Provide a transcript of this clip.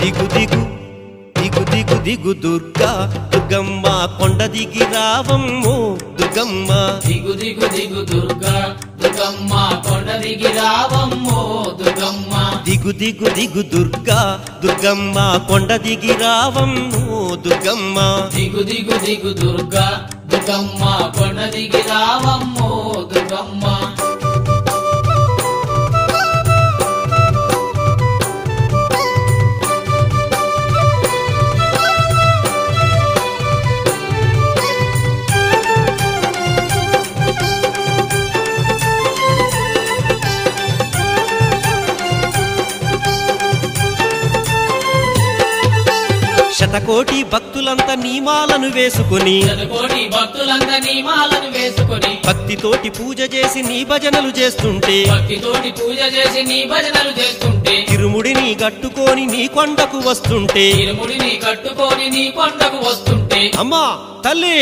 దిగు దిగు దిగు దిగు దిగు దుర్గా దుర్గమ్మ కొండ దిగి రావమ్మో దుర్గమ్మ దిగు దిగు దిగు దుర్గా దుర్గమ్మ కొండ దిగి రావమ్మో దుర్గమ్మ దిగు దిగు దిగు దుర్గా దుర్గమ్మ కొండ దిగి రావమ్మో దుర్గమ్మ దిగు దిగు దిగు దుర్గా దుర్గమ్మ కొండ దిగి రావమ్మో దుర్గమ్మ శతకోటి భక్తులంతా నీమాలను వేసుకుని భక్తితోటి పూజ చేసి నీ భజనలు చేస్తుంటే తిరుముడిని కట్టుకొని నీ కొండకు వస్తుంటే అమ్మా తల్లి